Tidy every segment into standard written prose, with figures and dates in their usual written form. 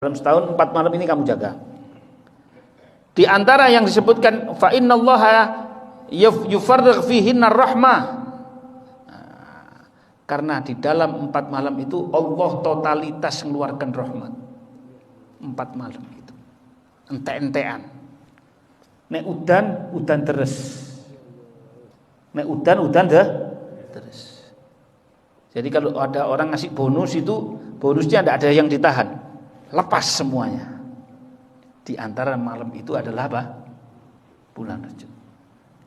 dalam setahun 4 malam ini kamu jaga. Di antara yang disebutkan fa innallaha yufarrigh fihinna rahmah. Karena di dalam 4 malam itu Allah totalitas mengeluarkan rahmat. 4 malam itu. Ente-entean. Nek udan terus. Nek udan terus. Jadi kalau ada orang ngasih bonus itu, bonusnya tidak ada yang ditahan. Lepas semuanya. Di antara malam itu adalah apa? Bulan Rajab.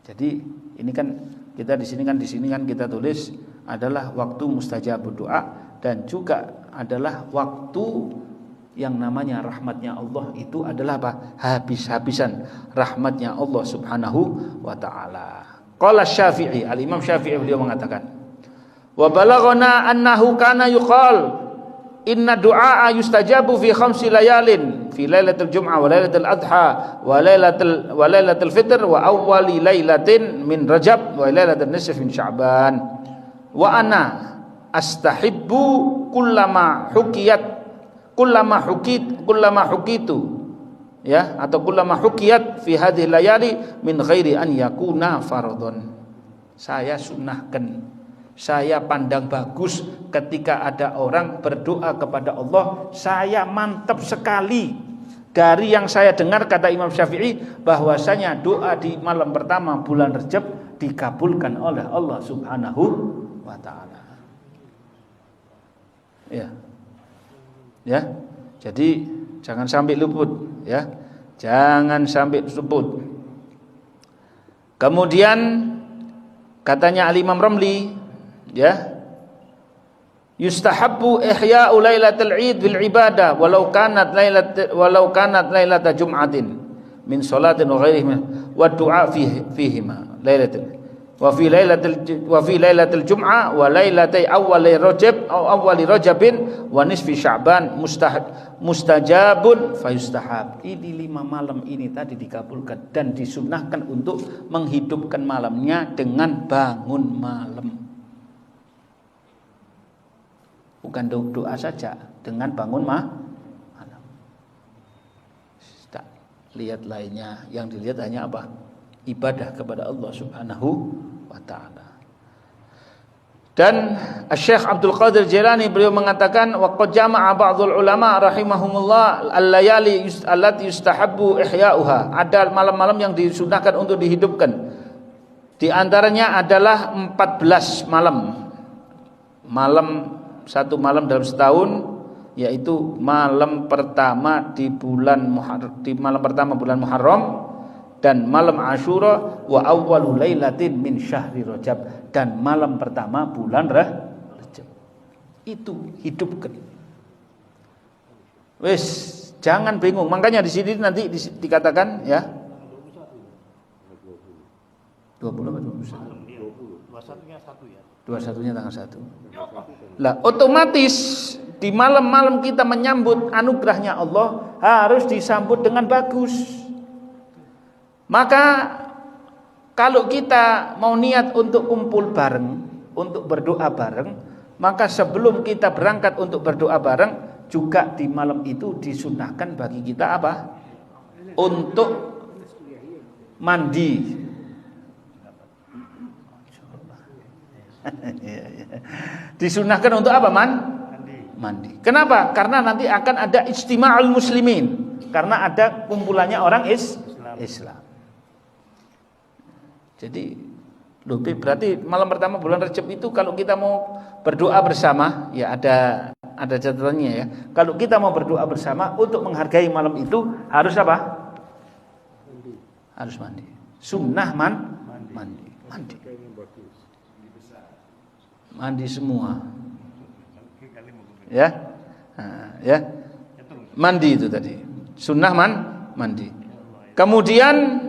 Jadi ini kan kita di sini kan kita tulis adalah waktu mustajab doa dan juga adalah waktu yang namanya rahmatnya Allah itu adalah apa? Habis-habisan rahmatnya Allah Subhanahu wa taala. Qala Syafi'i, Al-Imam Syafi'i beliau mengatakan, "Wa balaghana annahu kana yuqal inna du'a yustajabu fi 5 layalin fi lailatul jum'ah wa lailatul adha wa lailatul fitr wa awwali lailatin min rajab wa lailatul nisf min sya'ban wa ana astahibbu kullama hukitu ya atau kullama hukiyat fi hadhihi layali min ghairi an yakuna fardhon." Saya sunnahkan, saya pandang bagus ketika ada orang berdoa kepada Allah. Saya mantap sekali dari yang saya dengar, kata Imam Syafi'i, bahwasanya doa di malam pertama bulan Rajab dikabulkan oleh Allah Subhanahu wa taala. Ya. Jadi jangan sampai luput, ya. Jangan sampai luput. Kemudian katanya Al-Imam Ramli, ya, yustahabbu ihya'u lailatul id bil ibadah walau kanat lailata jum'atin min salatin wa ghairihi wa du'a fihi ma lailatul wa fi lailatul jum'ah wa lailatai awwali rajabin wa nisfi sya'ban mustajabun fayustahab. Ini 5 malam ini tadi dikabulkan dan disunnahkan untuk menghidupkan malamnya dengan bangun malam. Bukan doa saja, dengan bangun malam. Tak lihat lainnya, yang dilihat hanya apa? Ibadah kepada Allah Subhanahu wa taala. Dan Syekh Abdul Qadir Jilani beliau mengatakan wa qad jama'a ba'dul ulama rahimahumullah al-layali allati yustahabbu ihya'uha. Ada malam-malam yang disunahkan untuk dihidupkan. Di antaranya adalah 14 malam. Satu malam dalam setahun, yaitu malam pertama di malam pertama bulan Muharram dan malam Asyura wa awwalu lailatin min syahri Rajab dan malam pertama bulan Rajab. Itu hidupkan. Wes, jangan bingung. Makanya di sini nanti dikatakan ya 20 atau 21? 21-nya 1 ya. 21-nya tanggal 1. Lah, otomatis di malam-malam kita menyambut anugerahnya Allah harus disambut dengan bagus. Maka kalau kita mau niat untuk kumpul bareng, untuk berdoa bareng, maka sebelum kita berangkat untuk berdoa bareng, juga di malam itu disunnahkan bagi kita apa? Untuk mandi. Disunahkan untuk apa, mandi. Kenapa? Karena nanti akan ada ijtima'ul muslimin. Karena ada kumpulannya orang Islam. Jadi berarti malam pertama bulan Rajab itu kalau kita mau berdoa bersama, ya ada catatannya ya. Kalau kita mau berdoa bersama untuk menghargai malam itu harus apa? Harus mandi. Sunnah mandi. Mandi semua. Ya. Ya. Mandi itu tadi. Sunnah mandi. Kemudian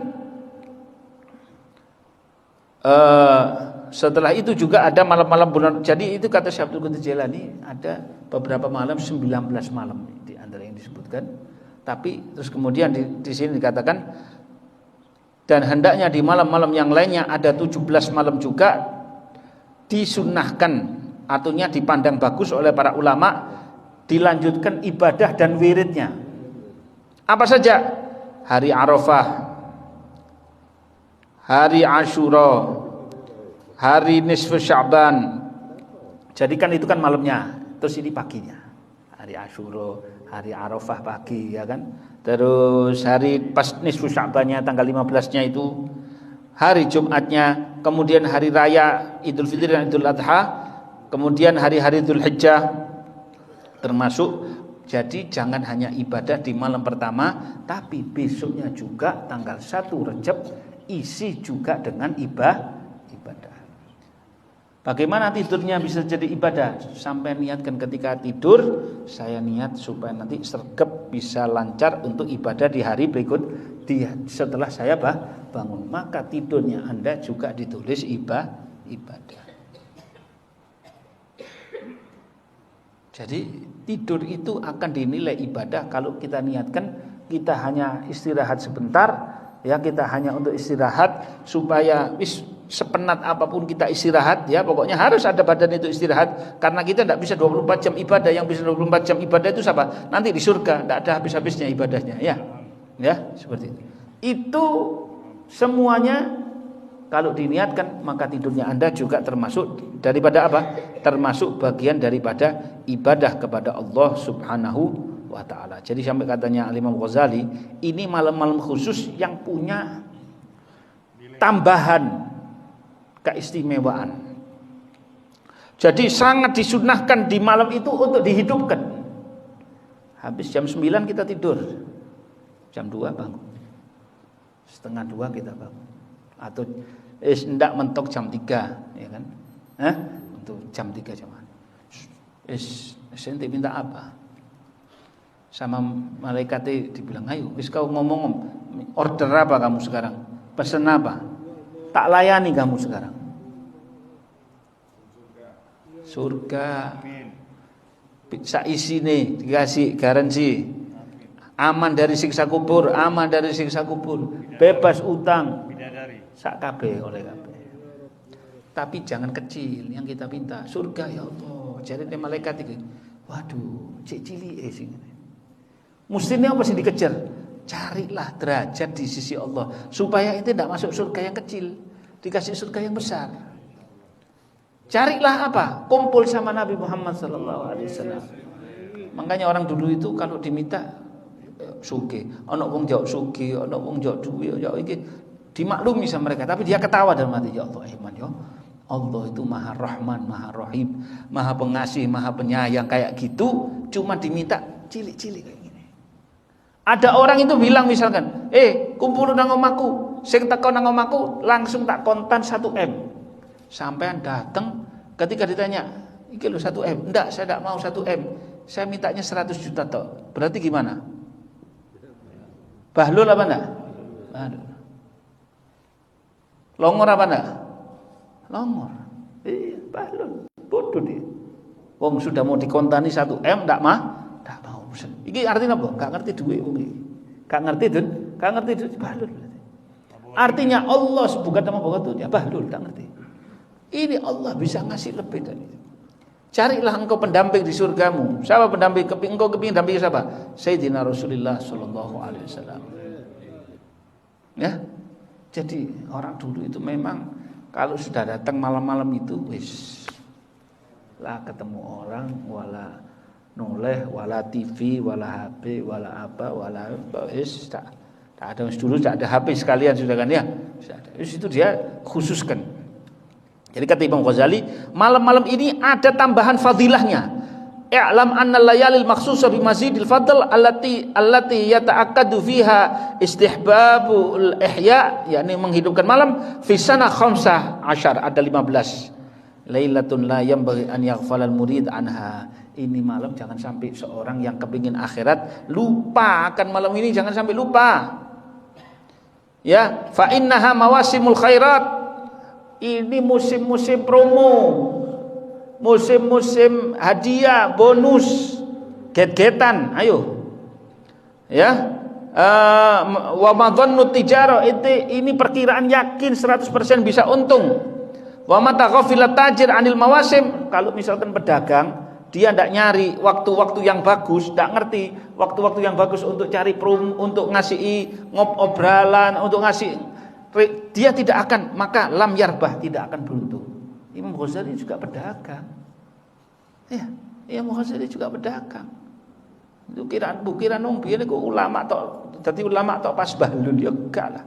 setelah itu juga ada malam-malam bulan. Jadi itu kata Syekh Abdul Qadir Jilani ada beberapa malam, 19 malam di antara yang disebutkan. Tapi terus kemudian di sini dikatakan dan hendaknya di malam-malam yang lainnya ada 17 malam juga disunnahkan, artinya dipandang bagus oleh para ulama dilanjutkan ibadah dan wiridnya. Apa saja? Hari Arafah, hari Asyura, hari nisfu Sya'ban. Jadi kan itu kan malamnya, terus ini paginya. Hari Asyura, hari Arafah pagi, ya kan? Terus hari pas nisfu Sya'bannya tanggal 15-nya itu, hari Jumatnya, kemudian hari raya Idul Fitri dan Idul Adha, kemudian hari-hari Dzul Hijjah termasuk. Jadi jangan hanya ibadah di malam pertama, tapi besoknya juga tanggal 1 Rejab isi juga dengan ibadah. Bagaimana tidurnya bisa jadi ibadah? Sampai niatkan ketika tidur, saya niat supaya nanti sergap bisa lancar untuk ibadah di hari berikut setelah saya bangun. Maka tidurnya Anda juga ditulis ibadah. Jadi tidur itu akan dinilai ibadah kalau kita niatkan kita hanya istirahat sebentar, ya kita hanya untuk istirahat supaya sepenat apapun kita istirahat, ya pokoknya harus ada badan itu istirahat, karena kita tidak bisa 24 jam ibadah. Yang bisa 24 jam ibadah itu siapa? Nanti di surga tidak ada habis-habisnya ibadahnya, ya seperti itu. Itu semuanya kalau diniatkan, maka tidurnya Anda juga termasuk daripada apa? Termasuk bagian daripada ibadah kepada Allah Subhanahu wa ta'ala. Jadi sampai katanya Imam Ghazali, ini malam-malam khusus yang punya tambahan keistimewaan. Jadi sangat disunahkan di malam itu untuk dihidupkan. Habis jam 9 kita tidur, jam 2 bangun, setengah 2 kita bangun, atau hendak mentok jam 3, ya kan? Untuk jam 3 jam. Saya minta apa? Sama malaikatnya dibilang, ayo, kau ngomong order apa kamu sekarang? Pesan apa? Tak layani kamu sekarang. Surga. Saisi nih dikasih garansi. Aman dari siksa kubur, aman dari siksa kubur, bebas utang. Sak kabeh oleh kabeh. Tapi jangan kecil yang kita minta. Surga ya Allah. Jadi malaikat iki, waduh, cek cilik sing. Mestinya apa sih dikejar? Carilah derajat di sisi Allah supaya itu tidak masuk surga yang kecil, dikasih surga yang besar. Carilah apa? Kumpul sama Nabi Muhammad SAW. Makanya orang dulu itu kalau diminta sugih, ana wong jawab sugih, ana wong jawab duwe, jawab iki dimaklumi sama mereka, tapi dia ketawa dalam hati, ya Allah, iman ya. Allah itu Maha Rahman, Maha Rahim, Maha Pengasih, Maha Penyayang kayak gitu, cuma diminta cilik-cilik kayak gini. Ada orang itu bilang misalkan, kumpul nang omaku, sing teko nang omaku langsung tak kontan 1 M. Sampean datang, ketika ditanya, iki lho 1 M. Enggak, saya enggak mau 1 M. Saya mintanya 100 juta toh. Berarti gimana? Bahlul apa enggak? Bahlul. Longor apa enggak? Longor. Bahlul. Bodoh dia. Wong sudah mau dikontani 1 M enggak mau. Iki artinya apa? Gak ngerti duit wong iki. Gak ngerti dun, gak ngerti duit bahlul. Artinya Allah bukan nama begitu ya bahlul, tak ngerti. Ini Allah bisa ngasih lebih dari itu. Carilah engkau pendamping di surgamu. Siapa pendamping? Engkau kepingin dampingi siapa? Sayyidina Rasulullah sallallahu alaihi wasallam. Ya. Jadi orang dulu itu memang kalau sudah datang malam-malam itu wis lah ketemu orang wala noleh, wala TV, wala HP, wala apa, wala wis tak ada dulu, tak ada HP sekalian sudah kan ya. Sudah ada. Itu dia khususkan. Jadi kata Imam Ghazali, malam-malam ini ada tambahan fadilahnya. I'lam anna layalil makhsusah bi mazidil fadl allati yata'akkadu fiha istihbabul ihya, yakni menghidupkan malam fi sanah 15, ada 15. Lailatun la yanbaghi an yaghfalal murid anha. Ini malam jangan sampai seorang yang kepingin akhirat lupa akan malam ini, jangan sampai lupa. Ya, fa innaha mawasimul khairat. Ini musim-musim promo, musim-musim hadiah, bonus, get-getan, ayo. Ya. Wa madhannu tijarah, ini perkiraan yakin 100% bisa untung. Wa mata ghafilat tajir anil mawasim, kalau misalkan pedagang dia tidak nyari waktu-waktu yang bagus, tidak ngerti waktu-waktu yang bagus untuk cari untuk ngasih obrolan, untuk ngasih, dia tidak akan, maka lam yarbah, tidak akan beruntung. Imam Ghazali juga pedagang. Ya, Imam Ghazali juga pedagang. Itu kira nung biyen iku ulama tok, dadi ulama tok pas balun ya enggak lah.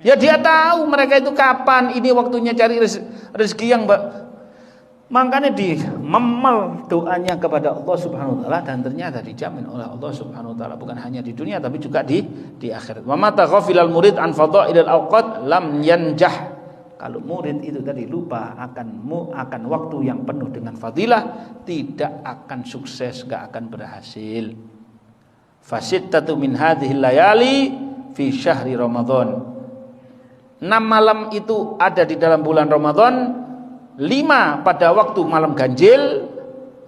Ya dia tahu mereka itu kapan ini waktunya cari rezeki yang makanya di memel doanya kepada Allah Subhanahu wa taala, dan ternyata dijamin oleh Allah Subhanahu wa taala bukan hanya di dunia tapi juga di akhirat. Wa mata ghafilal murid an fadailil awqat lam yanjah. Kalau murid itu tadi lupa akan waktu yang penuh dengan fadilah, tidak akan sukses, enggak akan berhasil. Fasittatu min hadhil layali fi syahri Ramadan. 6 malam itu ada di dalam bulan Ramadan, 5 pada waktu malam ganjil,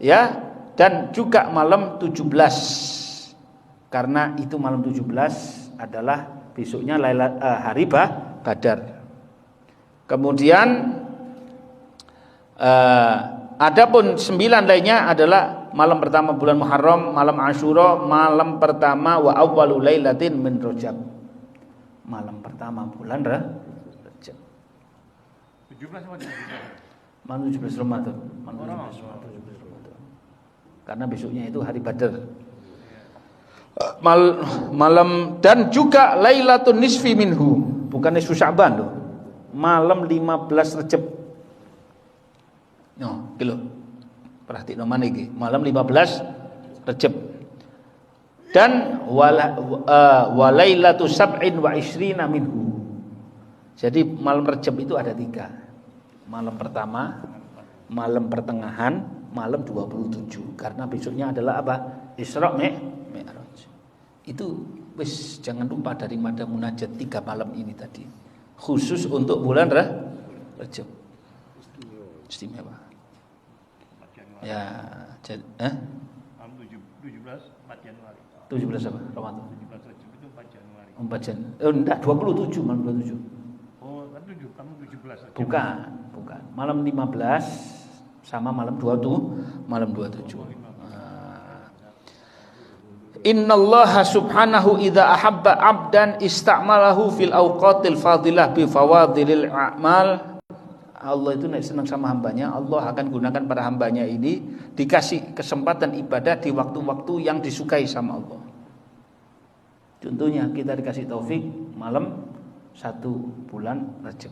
ya, dan juga malam 17. Karena itu malam 17 adalah besoknya hari Badar. Kemudian adapun 9 lainnya adalah malam pertama bulan Muharram, malam Asyura, malam pertama wa awwalu lailatin min Rajab. Malam pertama bulan Rajab. 17 malam 17 Ramadan. Karena besoknya itu hari Badar. Malam dan juga Lailatul Nisfi minhu, bukan nisfu Sya'ban loh. Malam 15 Rajab. No, kilo. Perhatiin mana iki? Malam 15 Rajab. Dan walailatul sab'in wa isrina minhu. Jadi malam Rajab itu ada 3. Malam pertama, malam pertengahan, malam 27. Karena besoknya adalah apa? Isra Mi'raj. Itu wis jangan lupa daripada munajat 3 malam ini tadi. Khusus untuk bulan Rajab. Istimewa. Ya, jadi 17 4 Januari. 17 apa? Ramadan. 17 Rajab itu 4 Januari. 4 Januari. Enggak, 27, malam 27. Oh, kan 7, kamu 17 Rajab. Bukan. Malam 15 sama malam 27, malam 27. Innallaha subhanahu idza ahabba 'abdan ista'malahu fil awqatil fadilah bi fawadilil a'mal. Allah itu nek senang sama hambanya, Allah akan gunakan para hambanya ini dikasih kesempatan ibadah di waktu-waktu yang disukai sama Allah. Contohnya kita dikasih taufik malam 1 bulan Rajab,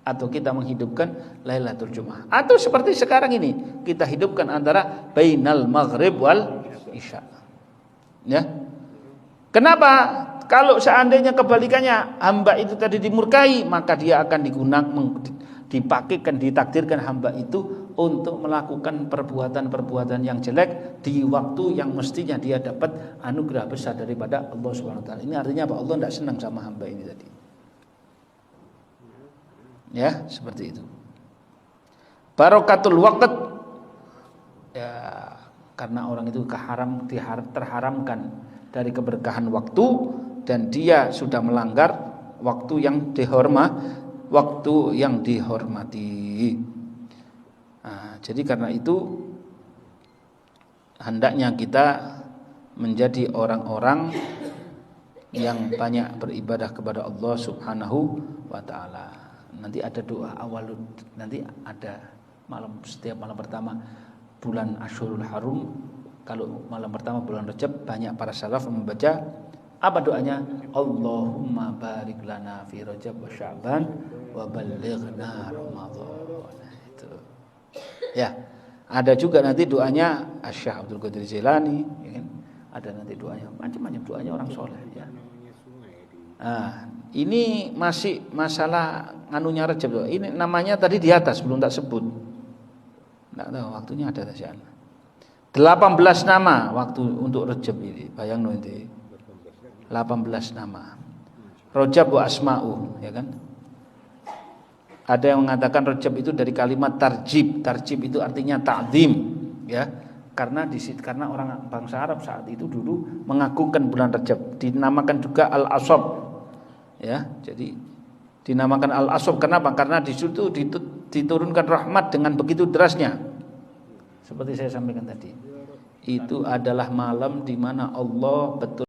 atau kita menghidupkan Lailatul Jumu'ah, atau seperti sekarang ini kita hidupkan antara bainal maghrib wal isya. Ya. Kenapa? Kalau seandainya kebalikannya, hamba itu tadi dimurkai, maka dia akan dipakaikan, ditakdirkan hamba itu untuk melakukan perbuatan-perbuatan yang jelek di waktu yang mestinya dia dapat anugerah besar daripada Allah Subhanahu wa taala. Ini artinya apa? Allah tidak senang sama hamba ini tadi. Ya, seperti itu. Barokatul waqt, ya, karena orang itu terharamkan dari keberkahan waktu, dan dia sudah melanggar waktu yang dihormati. Nah, jadi karena itu hendaknya kita menjadi orang-orang yang banyak beribadah kepada Allah Subhanahu wa taala. Nanti ada doa awal, nanti ada setiap malam pertama bulan Asyurul Harum. Kalau malam pertama bulan Rajab, banyak para salaf membaca apa doanya? Allahumma barik lana fi Rajab wa Sya'ban wa ballighna Ramadan. Itu. Ya. Ada juga nanti doanya Asy-Syaikh Abdul Qadir Jailani, ya kan? Ada nanti doanya, macam-macam doanya orang soleh, ya. Nah, ini masih masalah nganunya Rajab. Ini namanya tadi di atas belum tak sebut. Enggak tahu waktunya ada di sana. 18 nama waktu untuk Rajab ini. Bayang nanti. 18 nama. Rajab wa asma'u, ya kan? Ada yang mengatakan Rajab itu dari kalimat tarjib. Tarjib itu artinya ta'zim, ya. Karena orang bangsa Arab saat itu dulu mengagungkan bulan Rajab. Dinamakan juga Al-Asab. Ya, jadi dinamakan Al-Asab kenapa? Karena di situ diturunkan rahmat dengan begitu derasnya. Seperti saya sampaikan tadi, itu adalah malam di mana Allah betul